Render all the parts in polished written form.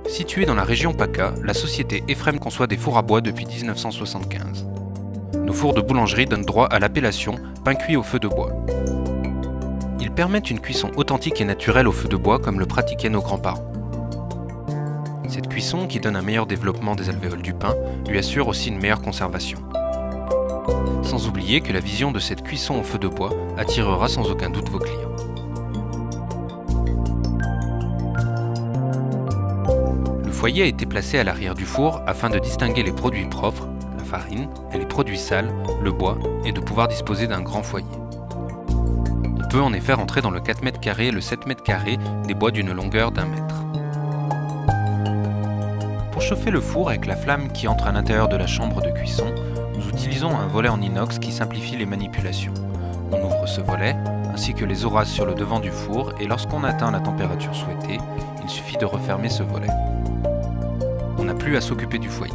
Située dans la région PACA, la société Ephrem conçoit des fours à bois depuis 1975. Nos fours de boulangerie donnent droit à l'appellation pain cuit au feu de bois. Ils permettent une cuisson authentique et naturelle au feu de bois comme le pratiquaient nos grands-parents. Cette cuisson, qui donne un meilleur développement des alvéoles du pain, lui assure aussi une meilleure conservation. Sans oublier que la vision de cette cuisson au feu de bois attirera sans aucun doute vos clients. Le foyer a été placé à l'arrière du four afin de distinguer les produits propres, la farine, et les produits sales, le bois, et de pouvoir disposer d'un grand foyer. On peut en effet rentrer dans le 4 mètres carrés et le 7 mètres carrés des bois d'une longueur d'1 mètre. Pour chauffer le four avec la flamme qui entre à l'intérieur de la chambre de cuisson, nous utilisons un volet en inox qui simplifie les manipulations. On ouvre ce volet, ainsi que les horaces sur le devant du four, et lorsqu'on atteint la température souhaitée, il suffit de refermer ce volet. On n'a plus à s'occuper du foyer.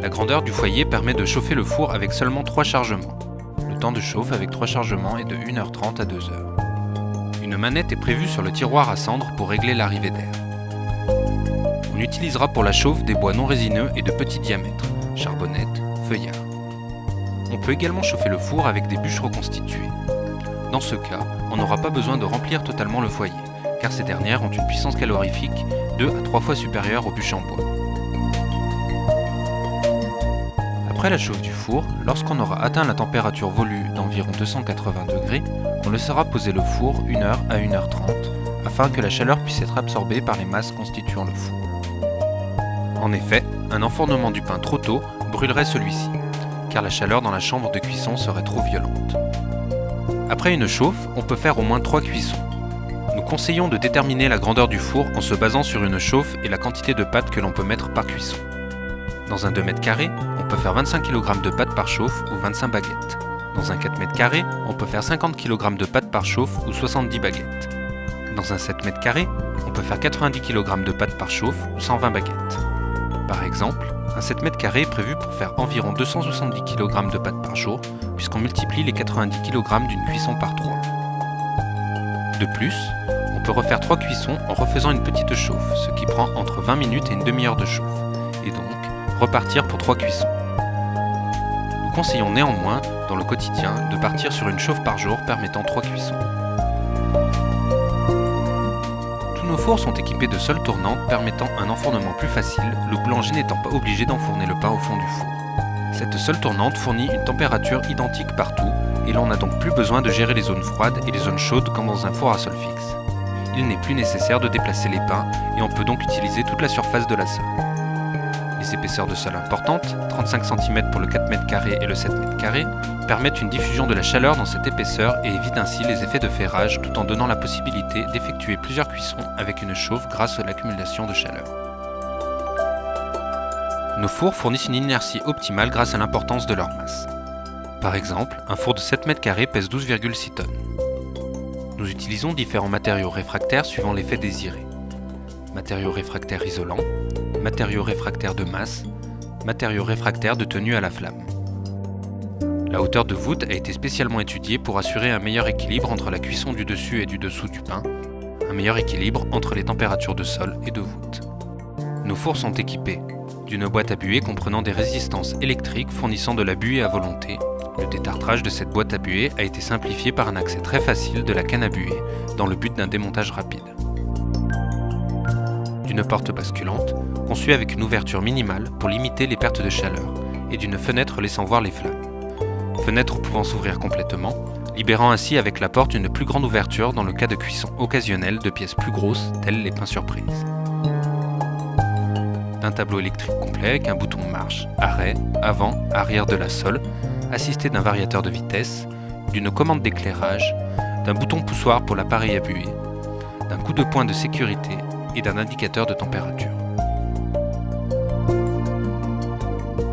La grandeur du foyer permet de chauffer le four avec seulement 3 chargements. Le temps de chauffe avec 3 chargements est de 1h30 à 2h. Une manette est prévue sur le tiroir à cendres pour régler l'arrivée d'air. On utilisera pour la chauffe des bois non résineux et de petit diamètre, charbonnettes, feuillards. On peut également chauffer le four avec des bûches reconstituées. Dans ce cas, on n'aura pas besoin de remplir totalement le foyer, car ces dernières ont une puissance calorifique 2 à 3 fois supérieure aux bûches en bois. Après la chauffe du four, lorsqu'on aura atteint la température voulue d'environ 280 degrés, on laissera poser le four 1h à 1h30 afin que la chaleur puisse être absorbée par les masses constituant le four. En effet, un enfournement du pain trop tôt brûlerait celui-ci, car la chaleur dans la chambre de cuisson serait trop violente. Après une chauffe, on peut faire au moins 3 cuissons. Nous conseillons de déterminer la grandeur du four en se basant sur une chauffe et la quantité de pâte que l'on peut mettre par cuisson. Dans un 2 mètres carrés, on peut faire 25 kg de pâte par chauffe ou 25 baguettes. Dans un 4 mètres carrés, on peut faire 50 kg de pâte par chauffe ou 70 baguettes. Dans un 7 mètres carrés, on peut faire 90 kg de pâte par chauffe ou 120 baguettes. Par exemple, un 7 mètres carrés est prévu pour faire environ 270 kg de pâte par jour, puisqu'on multiplie les 90 kg d'une cuisson par 3. De plus, on peut refaire 3 cuissons en refaisant une petite chauffe, ce qui prend entre 20 minutes et une demi-heure de chauffe, et donc repartir pour 3 cuissons. Nous conseillons néanmoins, dans le quotidien, de partir sur une chauffe par jour permettant 3 cuissons. Tous nos fours sont équipés de soles tournantes permettant un enfournement plus facile, le boulanger n'étant pas obligé d'enfourner le pain au fond du four. Cette sole tournante fournit une température identique partout et l'on n'a donc plus besoin de gérer les zones froides et les zones chaudes comme dans un four à sol fixe. Il n'est plus nécessaire de déplacer les pains et on peut donc utiliser toute la surface de la sole. Les épaisseurs de sol importantes, 35 cm pour le 4 mètres carrés et le 7 mètres carrés, permettent une diffusion de la chaleur dans cette épaisseur et évitent ainsi les effets de ferrage tout en donnant la possibilité d'effectuer plusieurs cuissons avec une chauffe grâce à l'accumulation de chaleur. Nos fours fournissent une inertie optimale grâce à l'importance de leur masse. Par exemple, un four de 7 mètres carrés pèse 12,6 tonnes. Nous utilisons différents matériaux réfractaires suivant l'effet désiré. Matériaux réfractaires isolants, matériaux réfractaires de masse, matériaux réfractaires de tenue à la flamme. La hauteur de voûte a été spécialement étudiée pour assurer un meilleur équilibre entre la cuisson du dessus et du dessous du pain, un meilleur équilibre entre les températures de sol et de voûte. Nos fours sont équipés d'une boîte à buée comprenant des résistances électriques fournissant de la buée à volonté. Le détartrage de cette boîte à buée a été simplifié par un accès très facile de la canne à buée dans le but d'un démontage rapide. D'une porte basculante, conçue avec une ouverture minimale pour limiter les pertes de chaleur, et d'une fenêtre laissant voir les flammes. Fenêtre pouvant s'ouvrir complètement, libérant ainsi avec la porte une plus grande ouverture dans le cas de cuisson occasionnelle de pièces plus grosses, telles les pains surprises. D'un tableau électrique complet avec un bouton marche, arrêt, avant, arrière de la sole, assisté d'un variateur de vitesse, d'une commande d'éclairage, d'un bouton poussoir pour l'appareil à buée, d'un coup de poing de sécurité et d'un indicateur de température.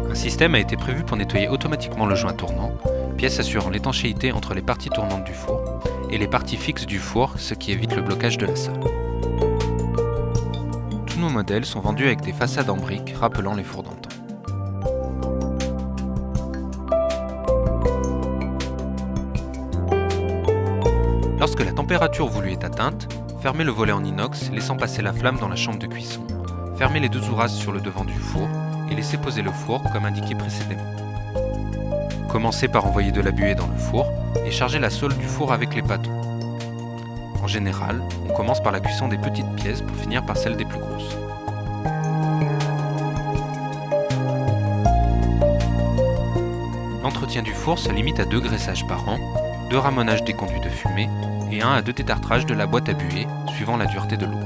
Un système a été prévu pour nettoyer automatiquement le joint tournant, pièce assurant l'étanchéité entre les parties tournantes du four, et les parties fixes du four, ce qui évite le blocage de la sole. Tous nos modèles sont vendus avec des façades en briques rappelant les fours d'antan. Lorsque la température voulue est atteinte, fermez le volet en inox laissant passer la flamme dans la chambre de cuisson. Fermez les deux ouvrages sur le devant du four et laissez poser le four comme indiqué précédemment. Commencez par envoyer de la buée dans le four et chargez la sole du four avec les bâtons. En général, on commence par la cuisson des petites pièces pour finir par celle des plus grosses. L'entretien du four se limite à 2 graissages par an, 2 ramonages des conduits de fumée et 1 à 2 détartrages de la boîte à buée, suivant la dureté de l'eau.